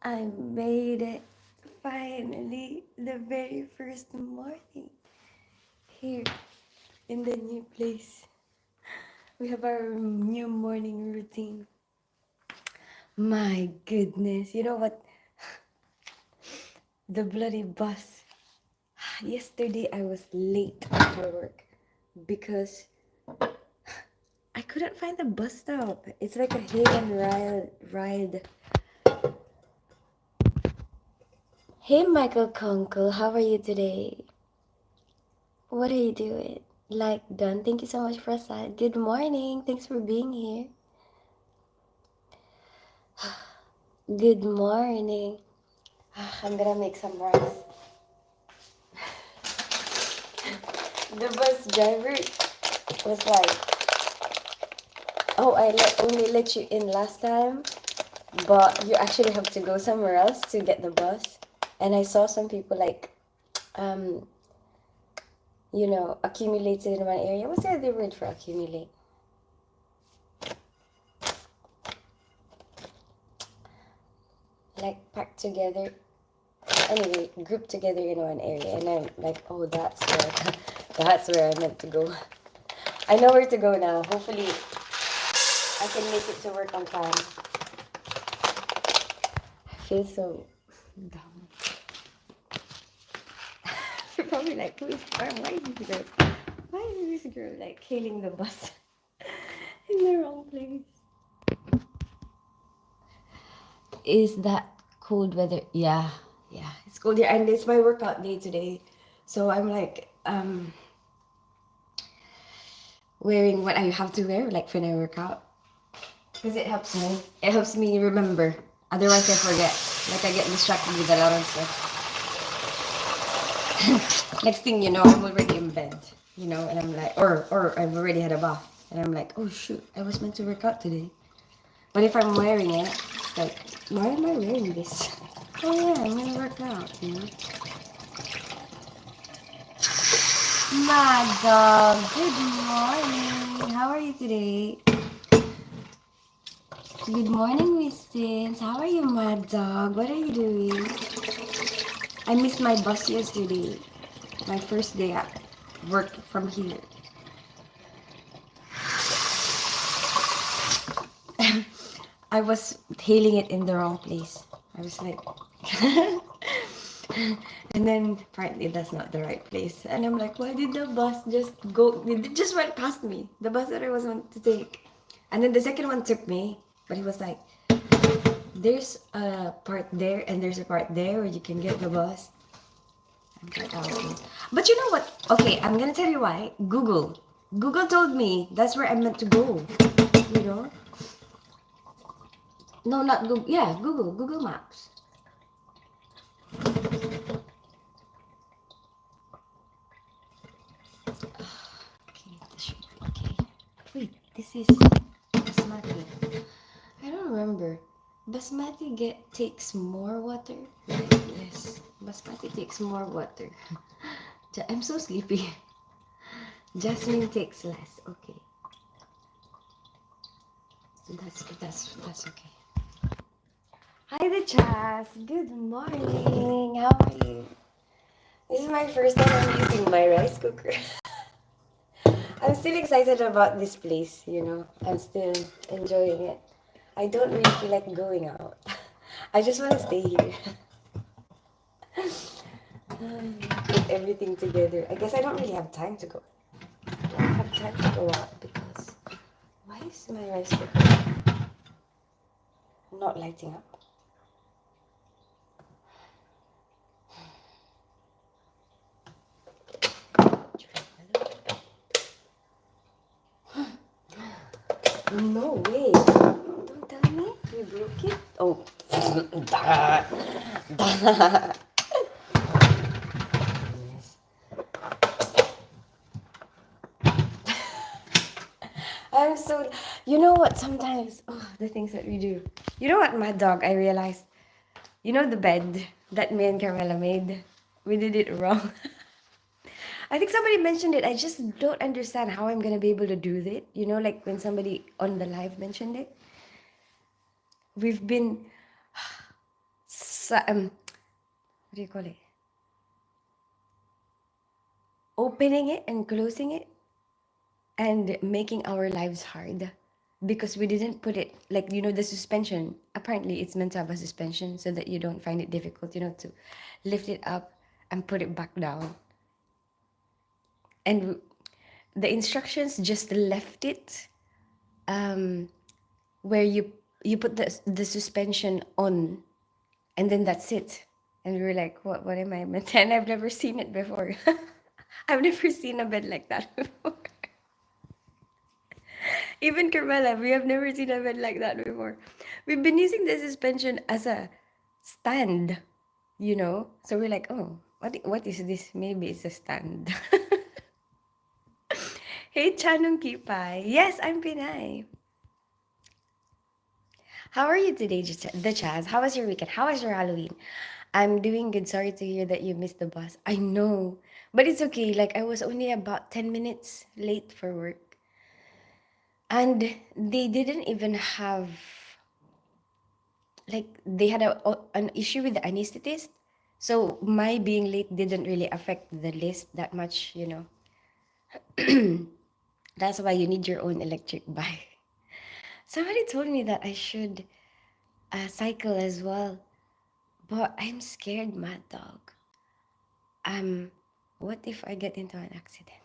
I made it. Finally, the very first morning here in the new place. We have our new morning routine. My goodness, you know what? The bloody bus. Yesterday I was late for work because I couldn't find the bus stop. It's like a hit and ride. Hey Michael Conkle, how are you today? What are you doing? Like done. Thank you so much for that. Good morning. Thanks for being here. Good morning. I'm gonna make some rice. The bus driver was like, "Oh, only let you in last time, but you actually have to go somewhere else to get the bus." And I saw some people like, um, accumulated in one area. What's the other word for accumulate? Like packed together. Anyway, grouped together in one area, and I'm like, "Oh, that's where, that's where I meant to go." I know where to go now. Hopefully, I can make it to work on time. I feel so dumb. You're probably like, who is why is this girl? Why is this girl like hailing the bus in the wrong place? Is that cold weather? Yeah, yeah. It's cold here, and it's my workout day today. So I'm like, wearing what I have to wear, like when I work out. Because it helps me. It helps me remember. Otherwise, I forget. Like, I get distracted with a lot of stuff. Next thing you know, I'm already in bed. And I'm like, or I've already had a bath. And I'm like, oh shoot, I was meant to work out today. But if I'm wearing it, it's like, why am I wearing this? Oh yeah, I'm gonna work out. Mad dog, good morning. How are you today? Good morning, Miss Tins. How are you, Mad Dog? What are you doing? I missed my bus yesterday. My first day at work from here. I was hailing it in the wrong place. I was like, and then apparently that's not the right place. And I'm like, why did the bus just go? It just went past me. The bus that I was meant to take. And then the second one took me, but he was like, there's a part there and there's a part there where you can get the bus. I'm like, oh, okay. But you know what? Okay, I'm gonna tell you why. Google. Google told me that's where I'm meant to go. You know? No, not Google. Yeah, Google. Google Maps. Okay, this should be okay. Wait, this is basmati. I don't remember. Basmati takes more water. Yes, basmati takes more water. I'm so sleepy. Jasmine takes less. Okay, so that's okay. Hi, the Chas. Good morning. How are you? This is my first time I'm using my rice cooker. I'm still excited about this place. I'm still enjoying it. I don't really feel like going out. I just want to stay here. Put everything together. I guess I don't really have time to go. I don't have time to go out because why is my rice cooker not lighting up? No way. Don't tell me you broke it. Oh. I'm so. You know what? Sometimes, the things that we do. You know what, my dog? I realized. You know the bed that me and Carmela made. We did it wrong. I think somebody mentioned it. I just don't understand how I'm gonna be able to do that. Like when somebody on the live mentioned it. We've been what do you call it? Opening it and closing it and making our lives hard because we didn't put it like the suspension. Apparently, it's meant to have a suspension so that you don't find it difficult, to lift it up and put it back down. And the instructions just left it where you put the suspension on, and then that's it. And we were like, what am I meant? And I've never seen it before. I've never seen a bed like that before. Even Carmela, we have never seen a bed like that before. We've been using the suspension as a stand, So we're like, oh, what is this? Maybe it's a stand. Hey, Chanong Kipay. Yes, I'm Pinay. How are you today, the Chaz? How was your weekend? How was your Halloween? I'm doing good. Sorry to hear that you missed the bus. I know, but it's okay. Like, I was only about 10 minutes late for work. And they didn't even have, like, they had an issue with the anesthetist. So my being late didn't really affect the list that much. That's why you need your own electric bike. Somebody told me that I should cycle as well, but I'm scared, mad dog. What if I get into an accident?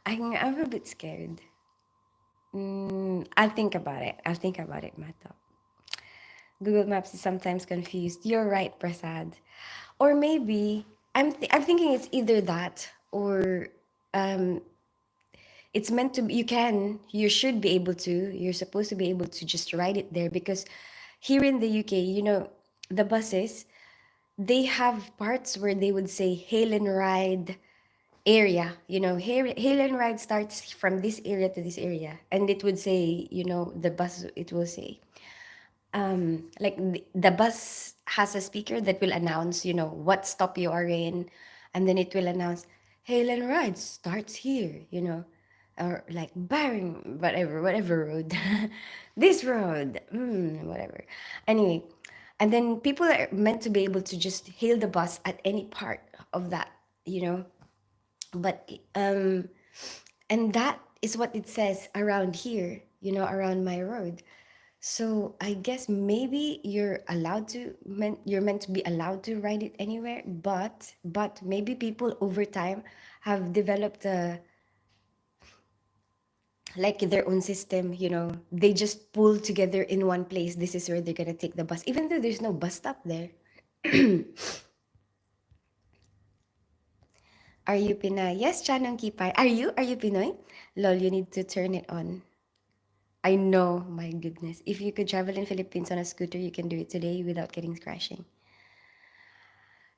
I'm a bit scared. I'll think about it. Mad dog. Google Maps is sometimes confused. You're right, Prasad. Or maybe I'm thinking it's either that or it's meant to be, you should be able to, you're supposed to be able to just ride it there because here in the UK, the buses, they have parts where they would say hail and ride area, hail and ride starts from this area to this area, and it would say, the bus, it will say like the bus has a speaker that will announce, what stop you are in, and then it will announce hail and ride starts here, or like Baring, whatever road, this road, whatever. Anyway, and then people are meant to be able to just hail the bus at any part of that, but and that is what it says around here, around my road. So I guess maybe you're meant to be allowed to ride it anywhere, but maybe people over time have developed like their own system, they just pull together in one place. This is where they're gonna take the bus, even though there's no bus stop there. Are you Pinoy? Yes, Chanong Kipay. Are you Pinoy? Lol, you need to turn it on. I know, my goodness. If you could travel in Philippines on a scooter, you can do it today without getting crashing.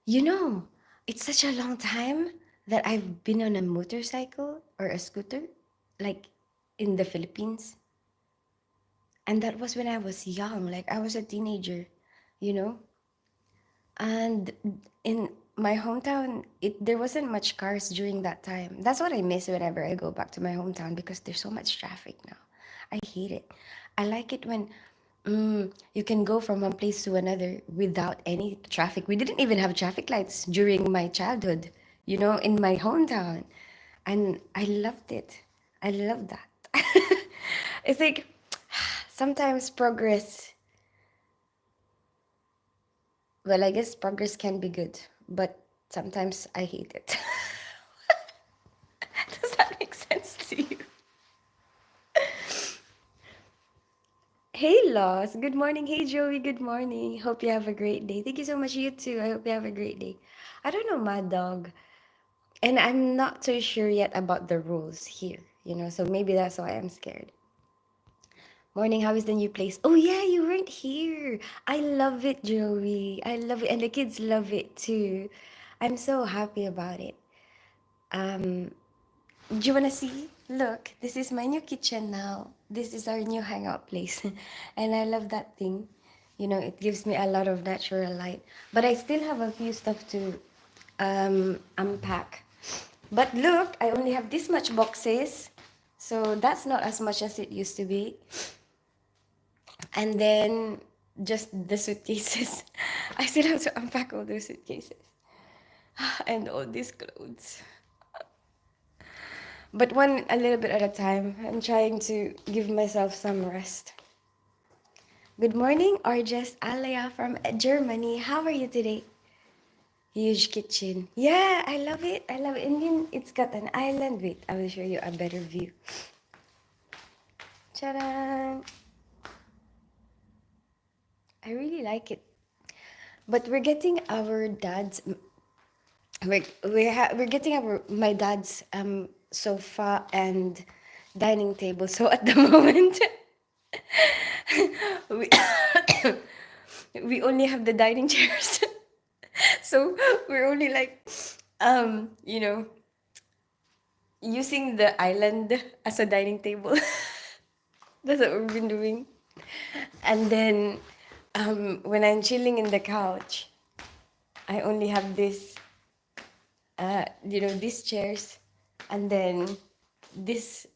It's such a long time that I've been on a motorcycle or a scooter, like in the Philippines. And that was when I was young, like I was a teenager, you know? And in my hometown, there wasn't much cars during that time. That's what I miss whenever I go back to my hometown because there's so much traffic now. I hate it. I like it when you can go from one place to another without any traffic. We didn't even have traffic lights during my childhood, in my hometown. And I loved it. I love that. It's like sometimes I guess progress can be good, but sometimes I hate it. Does that make sense to you? Hey, Loss. Good morning. Hey, Joey. Good morning. Hope you have a great day. Thank you so much. You too. I hope you have a great day. I don't know, Mad Dog. And I'm not so sure yet about the rules here, so maybe that's why I'm scared. Morning, how is the new place? Oh, yeah, you weren't here. I love it, Joey. I love it. And the kids love it too. I'm so happy about it. Do you want to see? Look, this is my new kitchen now. This is our new hangout place. And I love that thing. It gives me a lot of natural light. But I still have a few stuff to unpack. But look, I only have this much boxes. So that's not as much as it used to be. And then just the suitcases. I still have to unpack all those suitcases and all these clothes. But one a little bit at a time. I'm trying to give myself some rest. Good morning, Orges Alea from Germany. How are you today? Huge kitchen. Yeah, I love it. I love it. And then it's got an island. Wait, I will show you a better view. Ta-da! I really like it. But we're getting our dad's we're getting our my dad's sofa and dining table. So at the moment we we only have the dining chairs. So we're only like you know using the island as a dining table. That's what we've been doing. And then when I'm chilling in the couch, I only have this these chairs, and then this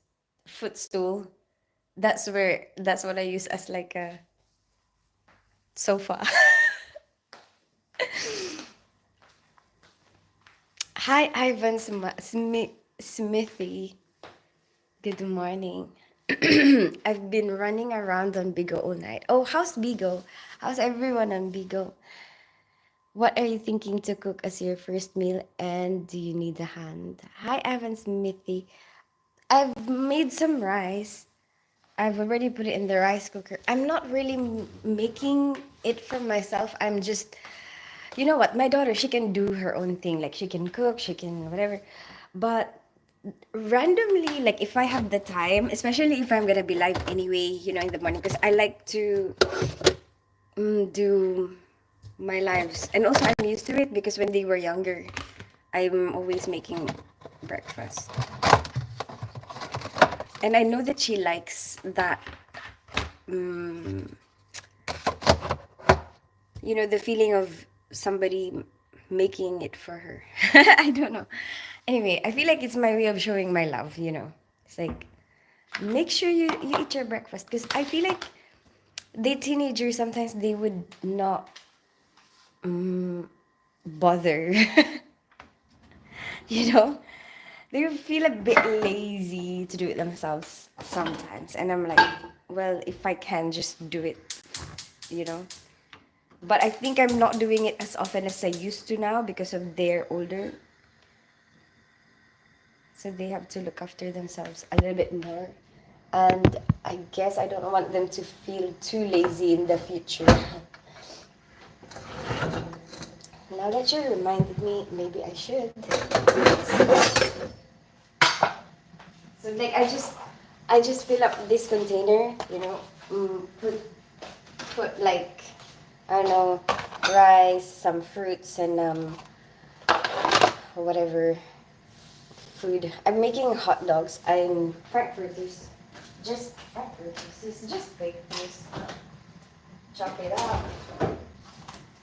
footstool. That's what I use as like a sofa. Hi, Ivan Smithy. Good morning. I've been running around on Bigo all night. Oh, how's Bigo? How's everyone on Bigo? What are you thinking to cook as your first meal, and do you need a hand? Hi, Evan Smithy. I've made some rice. I've already put it in the rice cooker. I'm not really making it for myself. I'm just, you know what? My daughter, she can do her own thing. Like she can cook, she can whatever. But randomly, like if I have the time, especially if I'm gonna be live anyway, in the morning, because I like to do my lives, and also I'm used to it because when they were younger, I'm always making breakfast, and I know that she likes that. The feeling of somebody making it for her. I don't know. Anyway, I feel like it's my way of showing my love. It's like, make sure you eat your breakfast, because I feel like the teenagers sometimes they would not bother. you know they would feel a bit lazy to do it themselves sometimes, and I'm like, well, if I can just do it. But I think I'm not doing it as often as I used to now because of they're older, so they have to look after themselves a little bit more, and I guess I don't want them to feel too lazy in the future. Now that you reminded me, maybe I should. So like I just fill up this container, put like, I don't know, rice, some fruits, and whatever food. I'm making hot dogs. I'm frankfurters. Just frankfurters. It's just baked this. Chop it up,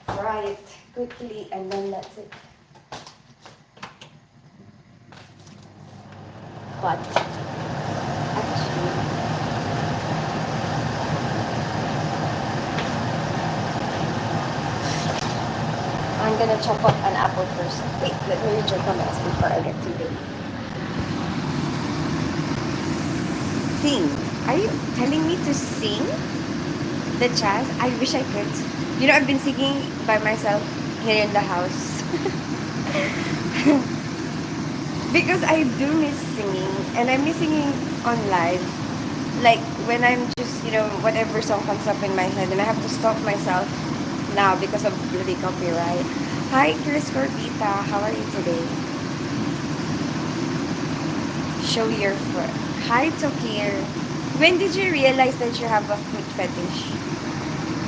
fry it quickly, and then that's it. But actually, I'm gonna chop up an apple first. Wait, let me read your comments before I get too big. Sing. Are you telling me to sing the jazz? I wish I could. I've been singing by myself here in the house. Because I do miss singing, and I miss singing on live. Like when I'm just, whatever song comes up in my head, and I have to stop myself now because of bloody copyright. Hi, Chris Corbita. How are you today? Show your foot. Hi, Tokir. When did you realize that you have a foot fetish?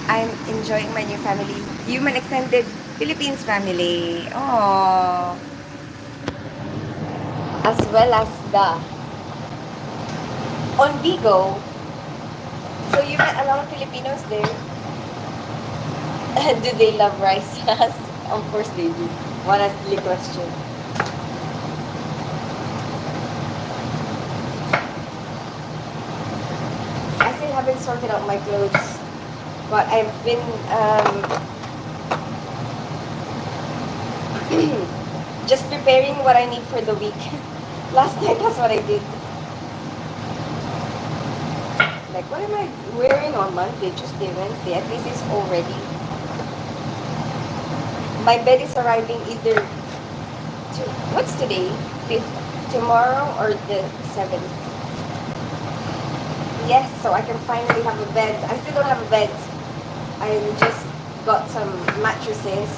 I'm enjoying my new family. Human Extended Philippines family. Aww. As well as the on Bigo. So you met a lot of Filipinos there. Do they love rice? Of course they do. What a silly question. I still haven't sorted out my clothes. But I've been just preparing what I need for the week. Last night, that's what I did. Like, what am I wearing on Monday, Tuesday, Wednesday? At least it's already. My bed is arriving either to, what's today? 5th, tomorrow or the 7th. Yes, so I can finally have a bed. I still don't have a bed. I just got some mattresses,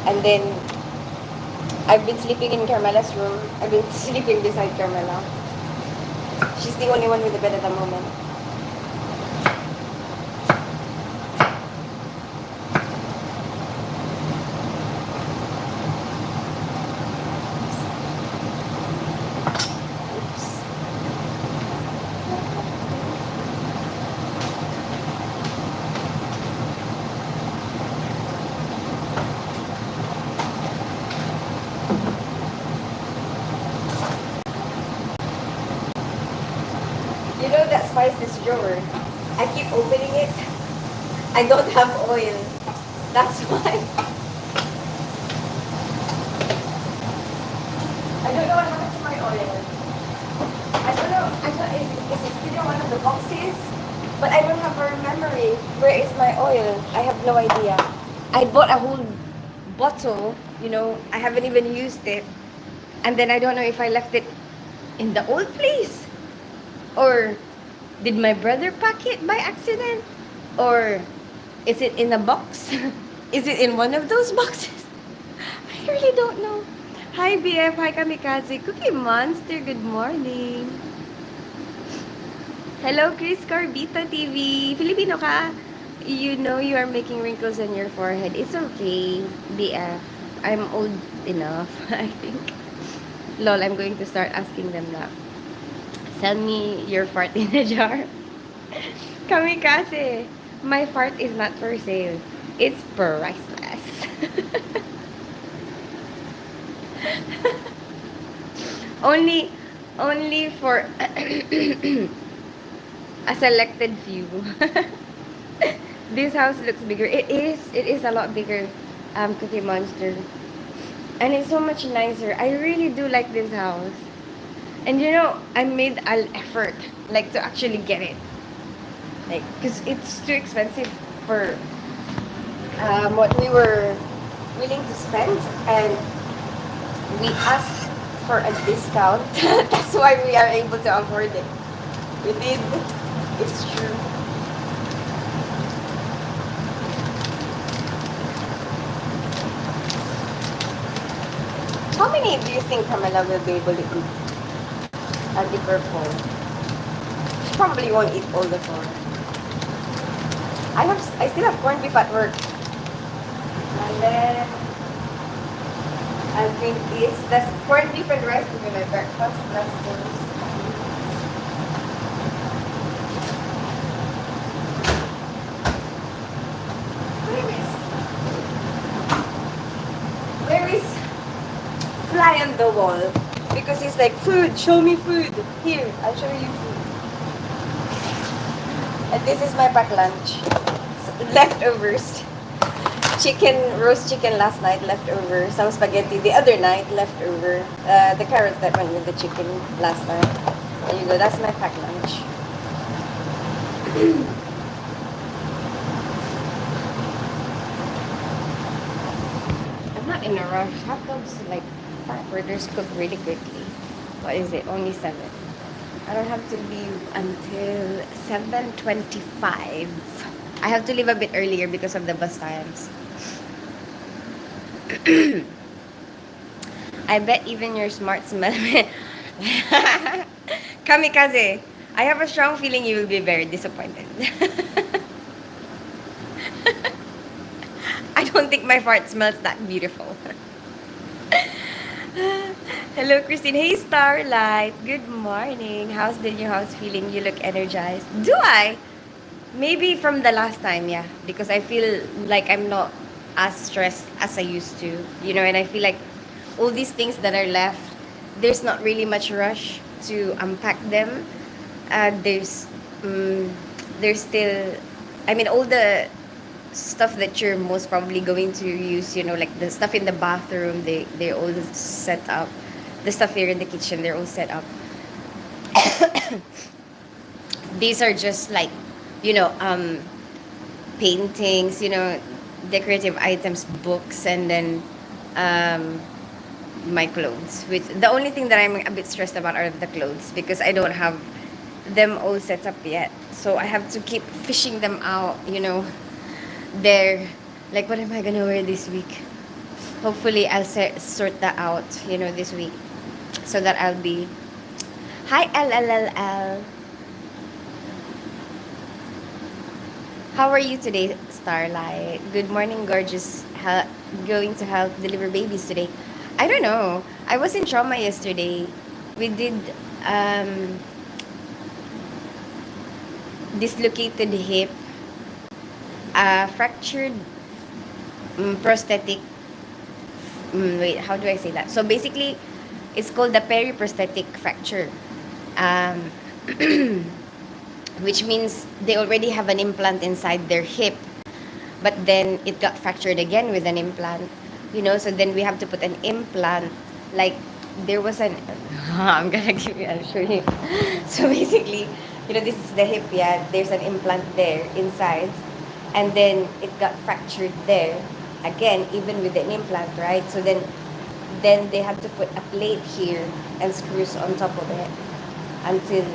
and then I've been sleeping in Carmela's room. I've been sleeping beside Carmela. She's the only one with a bed at the moment. You know that spices drawer? I keep opening it. I don't have oil. That's why. I don't know what happened to my oil. I don't know. Is it still in one of the boxes? But I don't have a memory. Where is my oil? I have no idea. I bought a whole bottle. I haven't even used it. And then I don't know if I left it in the old place. Or did my brother pack it by accident? Or is it in a box? Is it in one of those boxes? I really don't know. Hi BF, hi Kamikaze, Cookie Monster, good morning. Hello Chris Corbita TV. Filipino ka? You know you are making wrinkles on your forehead. It's okay, BF. I'm old enough, I think. Lol, I'm going to start asking them that. Sell me your fart in a jar. Kamikaze, my fart is not for sale. It's priceless. only for a selected few. This house looks bigger. It is a lot bigger, Cookie Monster. And it's so much nicer. I really do like this house. And I made an effort, like, to actually get it. Like, because it's too expensive for what we were willing to spend. And we asked for a discount. That's why we are able to afford it. We did. It's true. How many do you think Carmela will be able to eat? I'll give her 4. She probably won't eat all the 4. I still have corned beef at work. And then I'll drink this. That's corned beef and rice will be my breakfast. That's this. Where is fly on the wall? Because he's like, food, show me food. Here, I'll show you food. And this is my packed lunch. Leftovers. Roast chicken last night, leftover. Some spaghetti the other night, leftover. The carrots that went with the chicken last night. There you go, that's my packed lunch. I'm not in a rush. Hot dogs, like, burgers cook really quickly. What is it? Only 7. I don't have to leave until 7:25. I have to leave a bit earlier because of the bus times. I bet even your smart smell. Kamikaze, I have a strong feeling you will be very disappointed. I don't think my fart smells that beautiful. Hello, Christine. Hey, Starlight. Good morning. How's the new house feeling? You look energized. Do I? Maybe from the last time, yeah. Because I feel like I'm not as stressed as I used to. And I feel like all these things that are left, there's not really much rush to unpack them. There's still, all the stuff that you're most probably going to use, like the stuff in the bathroom, they're all set up. The stuff here in the kitchen, they're all set up. These are just like, you know, paintings, decorative items, books, and then um, my clothes. With the only thing that I'm a bit stressed about are the clothes because I don't have them all set up yet. So I have to keep fishing them out, they're like, what am I gonna wear this week? Hopefully I'll sort that out, this week, so that I'll be. Hi, LLLL. How are you today, Starlight? Good morning, gorgeous. Going to help deliver babies today. I don't know. I was in trauma yesterday. We did um, dislocated hip, fractured prosthetic. Wait, how do I say that? So basically, it's called the periprosthetic fracture. Um, which means they already have an implant inside their hip, but then it got fractured again with an implant, so then we have to put an implant, like there was an I'm gonna I'll show you. So basically, this is the hip, yeah, there's an implant there inside, and then it got fractured there again, even with an implant, right? So then they had to put a plate here and screws on top of it until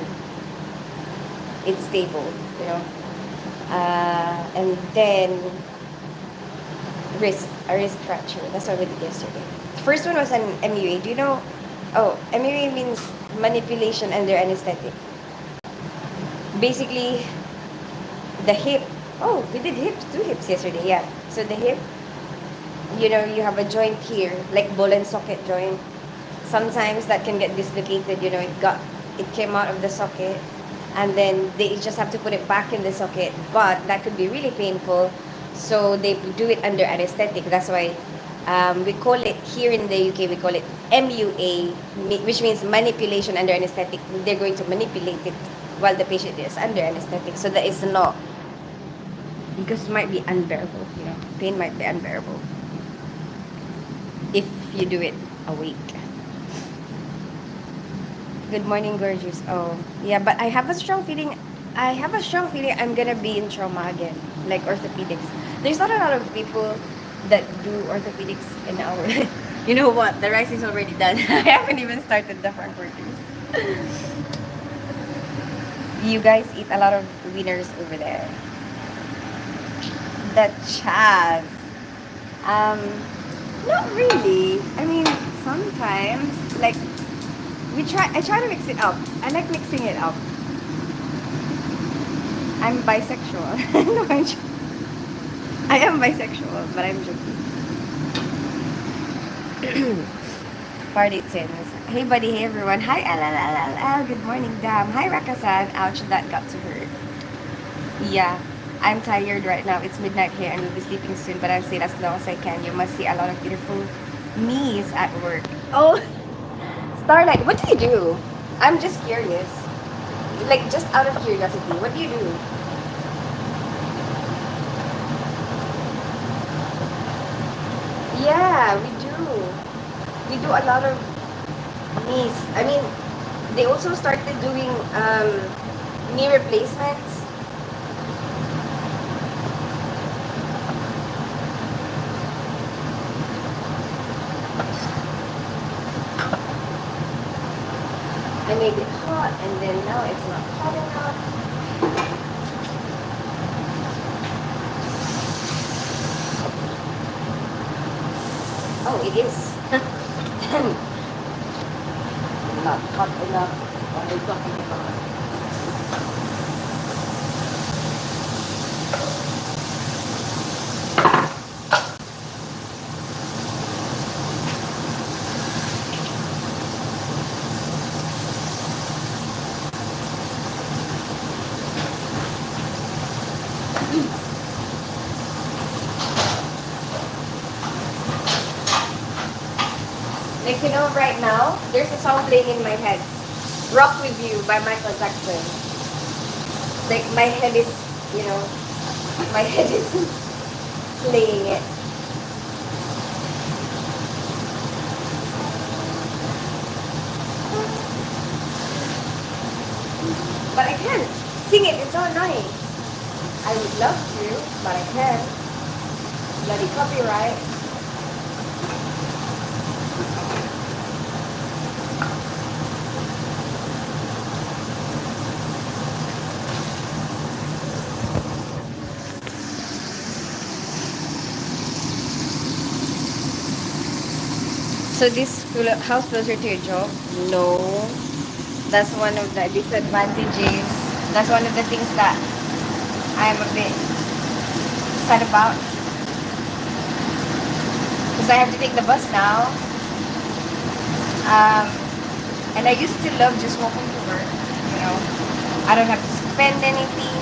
it's stable, and then a wrist fracture. That's what we did yesterday. The first one was an MUA. Do you know? Oh, MUA means manipulation under anesthetic. Basically, the hip. Oh, we did two hips yesterday. Yeah. So the hip, you have a joint here, like ball and socket joint. Sometimes that can get dislocated. It came out of the socket, and then they just have to put it back in the socket, but that could be really painful, so they do it under anesthetic. That's why we call it here in the UK, we call it MUA, which means manipulation under anesthetic. They're going to manipulate it while the patient is under anesthetic, so that is not, because it might be unbearable, pain might be unbearable if you do it awake. Good morning, gorgeous. Oh, yeah, but I have a strong feeling I'm gonna be in trauma again, like orthopedics. There's not a lot of people that do orthopedics in our. You know what? The rice is already done. I haven't even started the frankfurters. You guys eat a lot of wieners over there. The Chaz. Not really. I mean, sometimes, like, I try to mix it up. I like mixing it up. I'm bisexual. No, I am bisexual, but I'm joking. Party tins. Hey buddy, hey everyone. Hi LLLL. Good morning, damn. Hi Rakasan. Ouch, that got to hurt. Yeah, I'm tired right now. It's midnight here and we'll be sleeping soon, but I'll stay as long as I can. You must see a lot of beautiful me's at work. Oh, Starlight, what do you do? I'm just curious. Like, just out of curiosity, what do you do? Yeah, we do. We do a lot of knees. I mean, they also started doing knee replacements. I made it hot, and then now it's not hot enough. Oh, it is. Not hot enough. What are you talking about? Like, right now, there's a song playing in my head. Rock With You by Michael Jackson. Like, my head is, playing it. But I can't sing it. It's so annoying. I would love to, but I can't. Bloody copyright. So this house closer to your job? No. That's one of the disadvantages. That's one of the things that I'm a bit sad about. Because I have to take the bus now. Um, and I used to love just walking to work. I don't have to spend anything.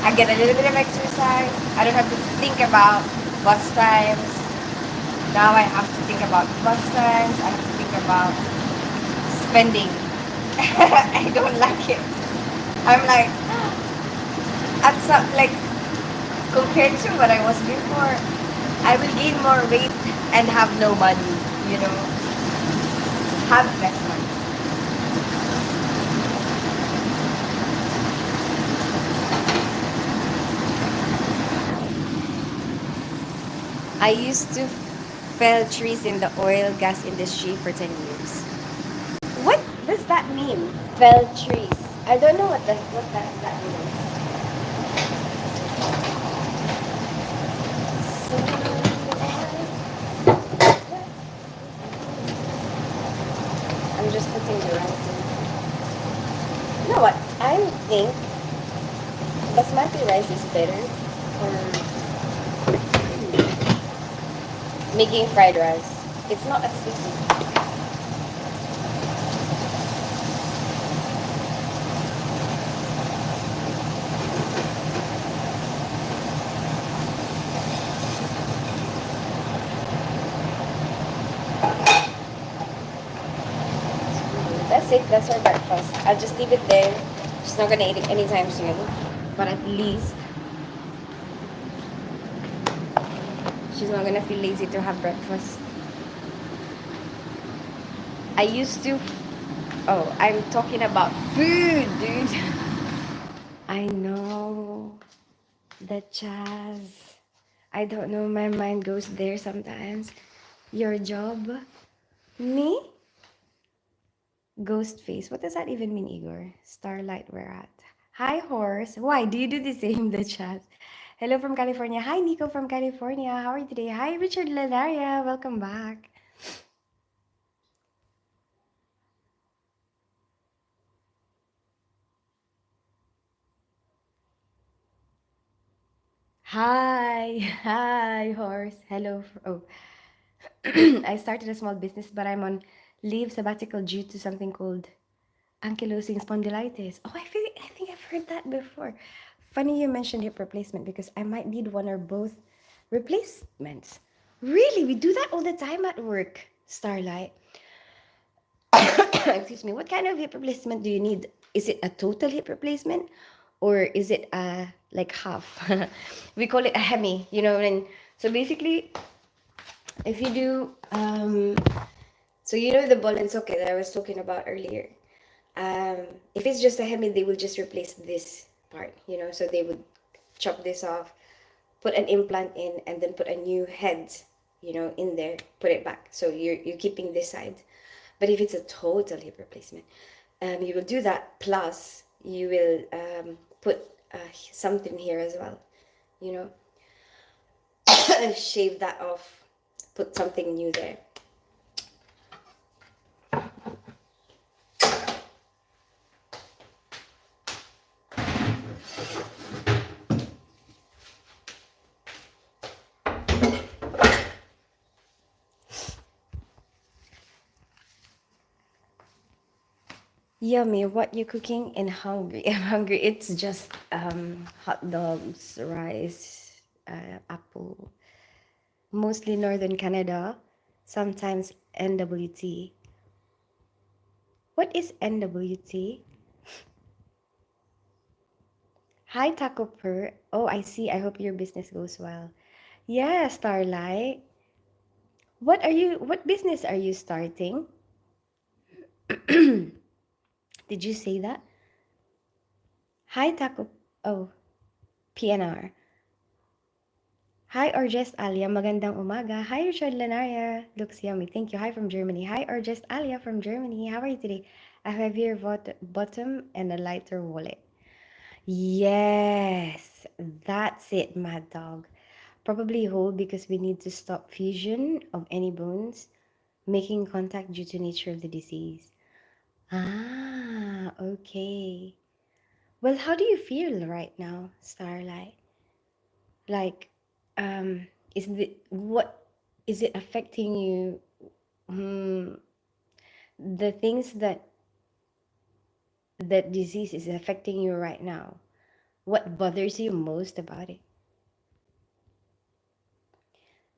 I get a little bit of exercise. I don't have to think about bus times. Now I have to think about bus times. I have to think about spending. I don't like it. I'm like, at some, like, compared to what I was before, I will gain more weight and have no money, you know, have less money. I used to fell trees in the oil gas industry for 10 years. What does that mean? Fell trees. I don't know what that means. I'm just putting the rice in. You know what? I think basmati rice is better for making fried rice. It's not as sticky. That's it. That's our breakfast. I'll just leave it there. She's not gonna eat it anytime soon. But at least she's not gonna feel lazy to have breakfast. I used to. Oh, I'm talking about food, dude. I know. The jazz. I don't know. My mind goes there sometimes. Your job? Me? Ghost face. What does that even mean, Igor? Starlight, we're at. Hi, horse. Why do you do the same? The chat. Hello from California. Hi, Nico from California. How are you today? Hi, Richard Lanaria. Welcome back. Hi, hi, horse. Hello. Oh, I started a small business, but I'm on leave sabbatical due to something called ankylosing spondylitis. Oh, I think I've heard that before. Funny you mentioned hip replacement because I might need one or both replacements. Really, we do that all the time at work, Starlight. Excuse me. What kind of hip replacement do you need? Is it a total hip replacement, or is it like half? We call it a hemi. And so basically, if you do so the ball and socket that I was talking about earlier. If it's just a hemi, they will just replace this part. So they would chop this off, put an implant in, and then put a new head, in there, put it back. So you're keeping this side. But if it's a total hip replacement, you will do that. Plus, you will put something here as well. Shave that off, put something new there. Yummy. What you cooking? And hungry. I'm hungry. It's just hot dogs, rice, apple. Mostly northern Canada. Sometimes NWT. What is NWT? Hi, Taco Per. Oh, I see. I hope your business goes well. Yeah, Starlight. What business are you starting? Did you say that? Hi, Taco. Oh, PNR. Hi, or just Alia. Magandang umaga. Hi, Richard Lanaria. Looks yummy. Thank you. Hi from Germany. Hi, or just Alia from Germany. How are you today? A heavier bottom and a lighter wallet. Yes, that's it, Mad Dog. Probably hold because we need to stop fusion of any bones making contact due to nature of the disease. Ah, okay. Well, how do you feel right now, Starlight? Like, um, what is it affecting you? Hmm, the things that disease is affecting you right now. What bothers you most about it?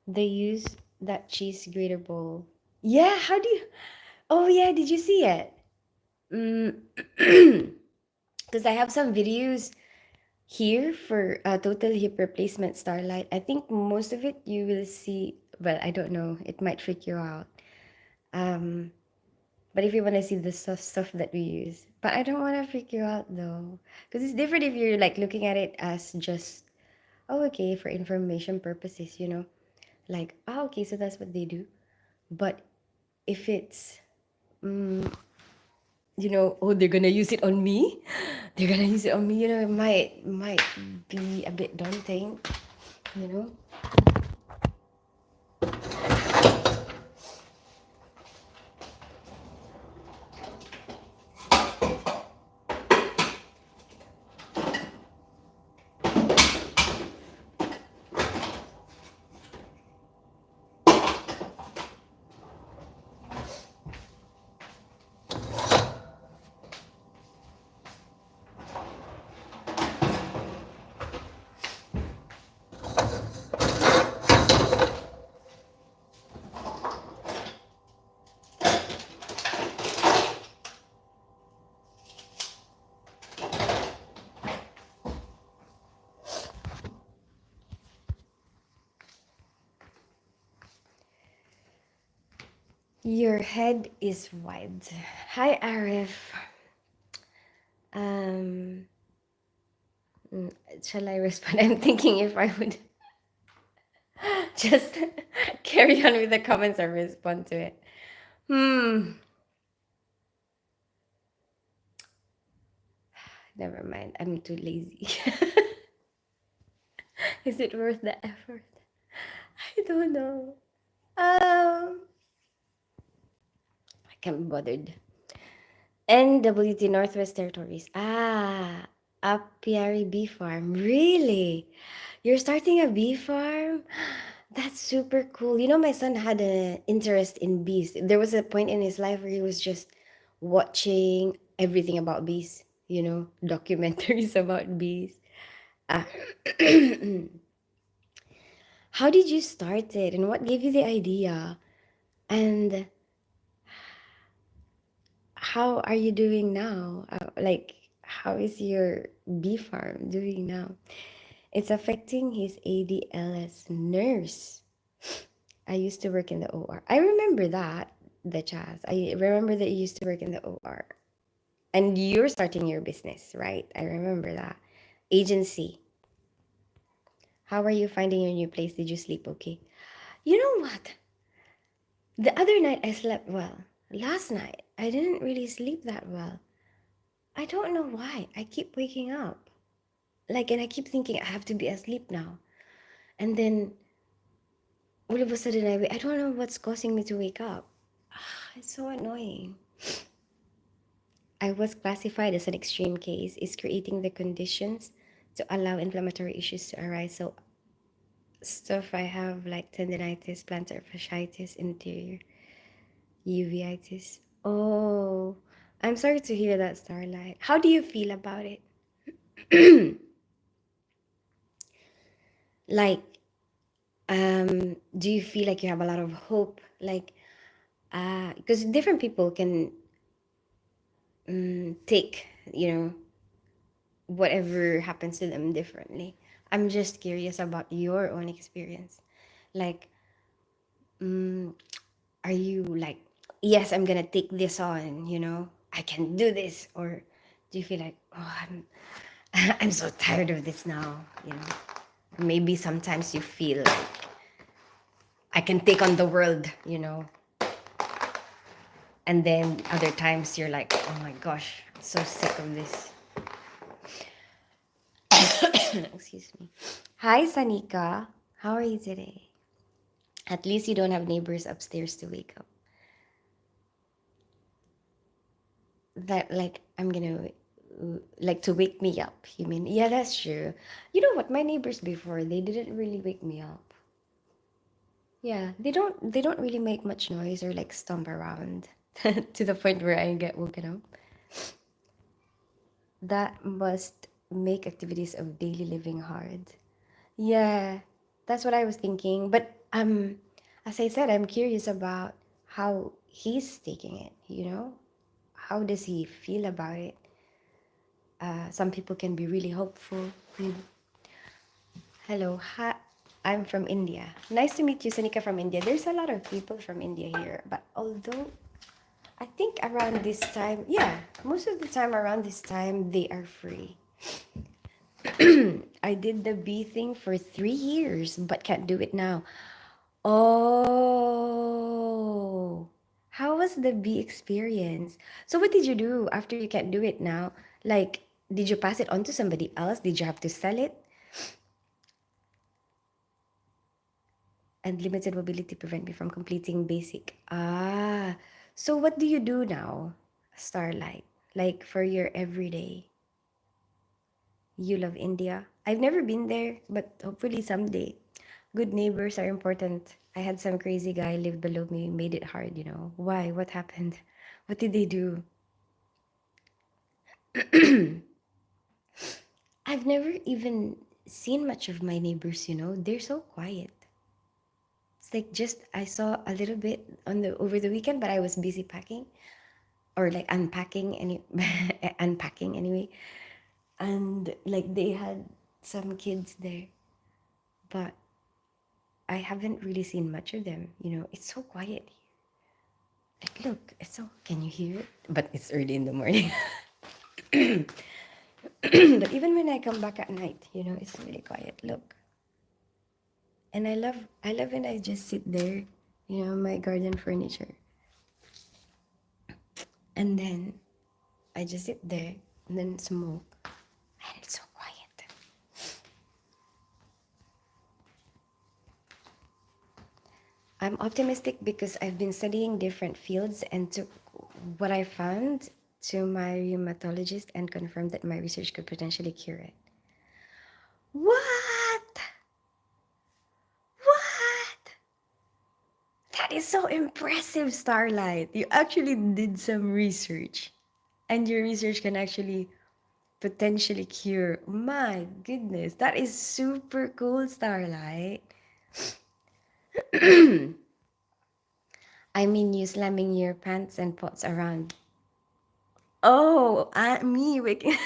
They use that cheese grater bowl. Yeah, how do you? Oh yeah, did you see it? Because I have some videos here for total hip replacement Starlight. I think most of it you will see. Well, I don't know. It might freak you out. Um, but if you want to see the stuff that we use, but I don't want to freak you out though, because it's different if you're like looking at it as just oh okay for information purposes, like oh okay so that's what they do. But if it's mm, oh they're gonna use it on me, they're gonna use it on me. It might be a bit daunting. You know. Your head is wide. Hi, Arif. Um, shall I respond? I'm thinking if I would just carry on with the comments or respond to it. Hmm. Never mind. I'm too lazy. Is it worth the effort? I don't know. I can't be bothered. NWT Northwest Territories. Ah, Apiary Bee Farm. Really? You're starting a bee farm? That's super cool. My son had an interest in bees. There was a point in his life where he was just watching everything about bees, documentaries about bees. Ah. How did you start it and what gave you the idea? And how are you doing now? How is your bee farm doing now? It's affecting his ADLS nurse. I used to work in the OR. I remember that, the Chaz. I remember that you used to work in the OR. And you're starting your business, right? I remember that. Agency. How are you finding your new place? Did you sleep okay? You know what? The other night I slept well. Last night I didn't really sleep that well. I don't know why. I keep waking up. And I keep thinking I have to be asleep now. And then all of a sudden I don't know what's causing me to wake up. It's so annoying. I was classified as an extreme case, is creating the conditions to allow inflammatory issues to arise. So stuff I have like tendinitis, plantar fasciitis, interior uveitis. Oh, I'm sorry to hear that, Starlight. How do you feel about it? Like, do you feel like you have a lot of hope? Because different people can take, whatever happens to them differently. I'm just curious about your own experience. Like, mm, are you like, yes, I'm gonna take this on, I can do this? Or do you feel like, oh, I'm so tired of this now? Maybe sometimes you feel like I can take on the world. And then other times you're like, oh my gosh, I'm so sick of this. Excuse me. Hi, Sanika. How are you today? At least you don't have neighbors upstairs to wake up. That, like, I'm gonna, like, to wake me up. You mean? Yeah, that's true. You know what? My neighbors before, they didn't really wake me up. Yeah, they don't really make much noise or like stomp around to the point where I get woken up. That must make activities of daily living hard. Yeah, that's what I was thinking. But as I said, I'm curious about how he's taking it. How does he feel about it? Some people can be really hopeful. Hello, hi. I'm from India. Nice to meet you, Sanika from India. There's a lot of people from India here, but although I think around this time, yeah, most of the time around this time they are free. I did the bee thing for 3 years, but can't do it now. Oh, how was the bee experience? So what did you do after you can't do it now? Like, did you pass it on to somebody else? Did you have to sell it? And limited mobility prevent me from completing basic. Ah, so what do you do now, Starlight? Like for your everyday? You love India. I've never been there, but hopefully someday. Good neighbors are important. I had some crazy guy live below me, made it hard. Why? What happened? What did they do? I've never even seen much of my neighbors. They're so quiet. It's like just I saw a little bit on the over the weekend, but I was busy packing or like unpacking anyway. And like they had some kids there, but I haven't really seen much of them. It's so quiet here. Like, look, it's so. Can you hear it? But it's early in the morning. But even when I come back at night, it's really quiet. Look, and I love when I just sit there, my garden furniture, and then I just sit there and then smoke, and it's so quiet. I'm optimistic because I've been studying different fields and took what I found to my rheumatologist and confirmed that my research could potentially cure it. What? What? That is so impressive, Starlight. You actually did some research, and your research can actually potentially cure. My goodness, that is super cool, Starlight. I mean, you slamming your pants and pots around. Oh, me waking.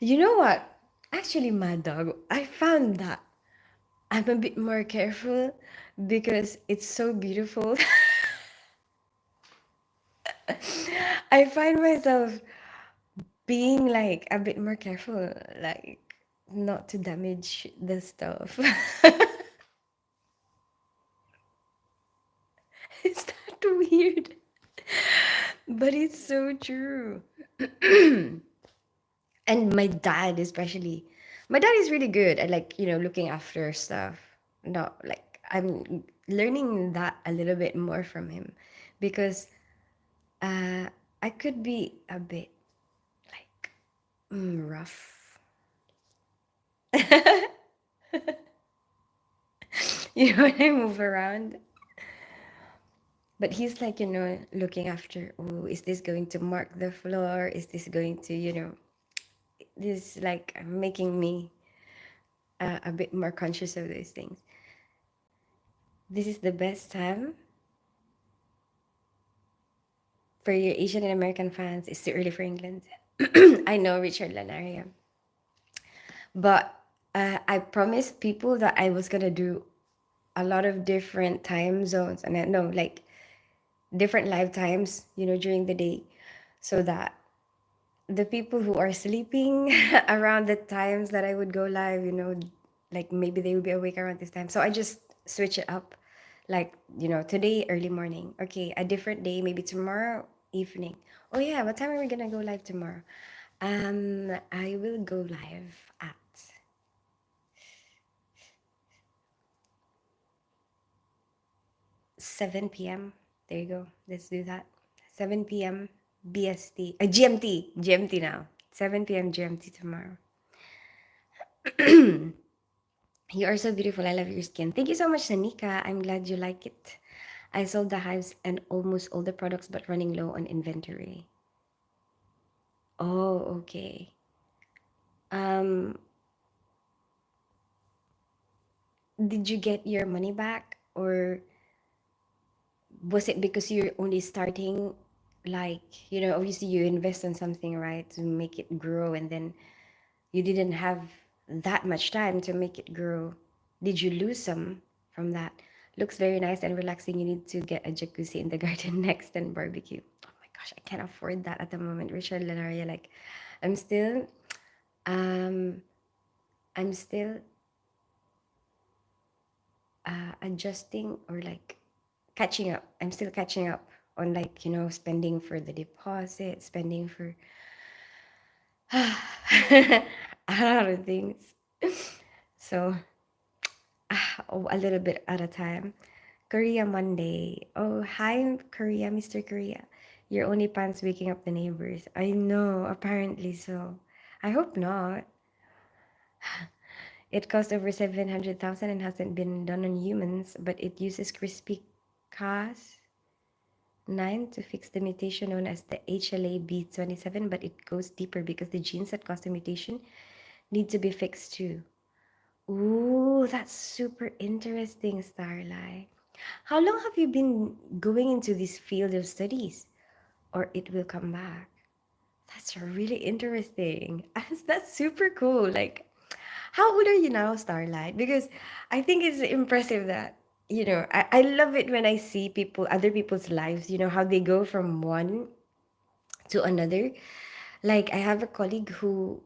You know what? Actually, Mad Dog, I found that I'm a bit more careful because it's so beautiful. I find myself being like a bit more careful, like not to damage the stuff. Is that weird? But it's so true. And my dad, especially. My dad is really good at like, looking after stuff. No, like I'm learning that a little bit more from him because uh I could be a bit like rough. When I move around. But he's like, looking after, oh, is this going to mark the floor? Is this going to, this like making me a bit more conscious of those things. This is the best time for your Asian and American fans. It's too early for England. I know Richard Lanaria. But I promised people that I was gonna do a lot of different time zones, and no, like different live times, during the day, so that the people who are sleeping around the times that I would go live, like maybe they would be awake around this time. So I just switch it up. Like, today, early morning. Okay, a different day, maybe tomorrow evening. Oh yeah, what time are we gonna go live tomorrow? I will go live at 7 p.m. There you go. Let's do that. 7 p.m. BST. GMT now. 7 p.m. GMT tomorrow. You are so beautiful. I love your skin. Thank you so much, Sanika. I'm glad you like it. I sold the hives and almost all the products, but running low on inventory. Oh, okay. Um, did you get your money back, or was it because you're only starting? Like, obviously you invest on something, right, to make it grow, and then you didn't have that much time to make it grow. Did you lose some from that? Looks very nice and relaxing. You need to get a jacuzzi in the garden next and barbecue. Oh my gosh, I can't afford that at the moment. Richard Lenaria, like, I'm still, um, I'm still adjusting, or like catching up. I'm still catching up on, like, spending for the deposit, spending for a lot of things. So a little bit at a time. Korea Monday. Oh, hi, Korea, Mr. Korea. Your only pants waking up the neighbors. I know, apparently so. I hope not. It cost over 700,000 and hasn't been done on humans, but it uses CRISPR-Cas9 to fix the mutation known as the HLA-B27, but it goes deeper because the genes that cause the mutation need to be fixed too. Ooh, that's super interesting, Starlight. How long have you been going into this field of studies? Or it will come back? That's really interesting. That's super cool. Like, how old are you now, Starlight? Because I think it's impressive that, I love it when I see other people's lives, how they go from one to another. Like, I have a colleague who,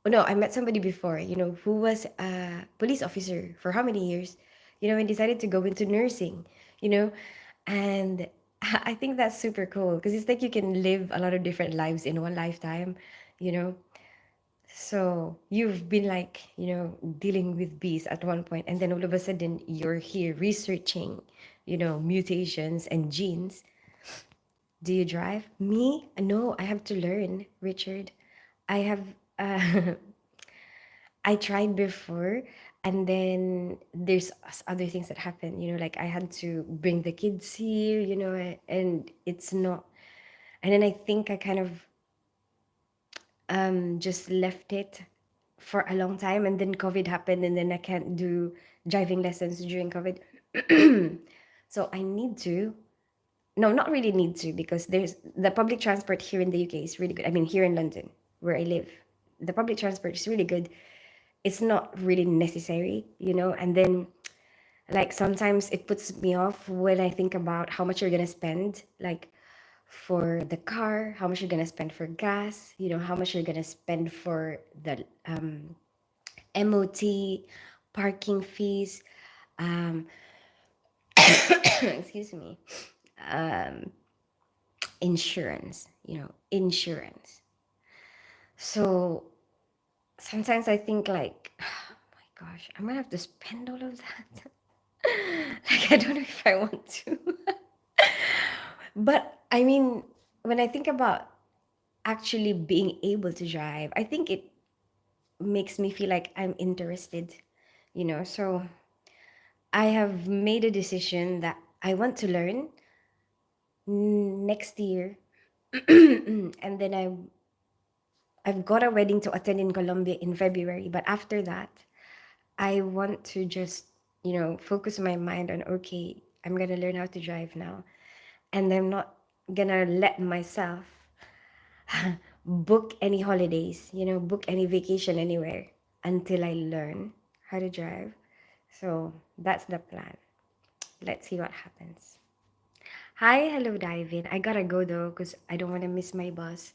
oh, no, I met somebody before, who was a police officer for how many years, and decided to go into nursing, you know, and I think that's super cool because it's like you can live a lot of different lives in one lifetime, you know. So you've been like, dealing with bees at one point, and then all of a sudden you're here researching, mutations and genes. Do you drive? Me? No, I have to learn, Richard. I have I tried before, and then there's other things that happen, like I had to bring the kids here, and it's not, and then I think I kind of just left it for a long time, and then COVID happened, and then I can't do driving lessons during COVID. So I need to, no, not really need to, because there's the public transport here in the UK is really good. I mean, here in London, where I live, the public transport is really good. It's not really necessary, and then like sometimes it puts me off when I think about how much you're gonna spend, like for the car, how much you're gonna spend for gas, how much you're gonna spend for the MOT, parking fees, um, excuse me, um, insurance, insurance. So sometimes I think like, oh my gosh, I'm gonna have to spend all of that. Like, I don't know if I want to. But I mean, when I think about actually being able to drive, I think it makes me feel like I'm interested, So I have made a decision that I want to learn next year. And then I've got a wedding to attend in Colombia in February, but after that, I want to just, focus my mind on, okay, I'm going to learn how to drive now. And I'm not going to let myself book any holidays, book any vacation anywhere. until I learn how to drive. So that's the plan. Let's see what happens. Hi, hello, Divin. I gotta go though because I don't want to miss my bus.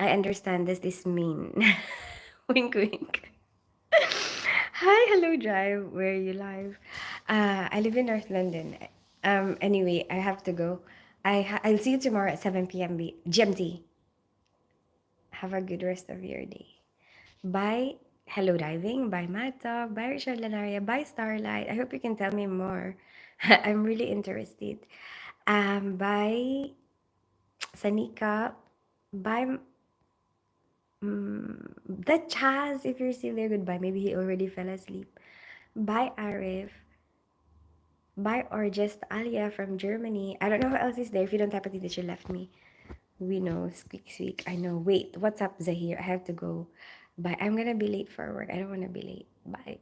I understand this is mean. Wink, wink. Hi, hello, Drive. Where are you live? I live in North London. Anyway, I have to go. I'll see you tomorrow at 7 p.m. GMT. Have a good rest of your day. Bye. Hello, Diving. Bye, Mata. Bye, Richard Lanaria. Bye, Starlight. I hope you can tell me more. I'm really interested. Bye, Sanika. Bye, the Chaz. If you're still there, goodbye. Maybe he already fell asleep. Bye, Arif. Bye, or just Alia from Germany. I don't know who else is there. If you don't type a that you left me. We know. Squeak, squeak. I know. Wait, what's up, Zahir? I have to go. Bye. I'm gonna be late for work. I don't want to be late. Bye.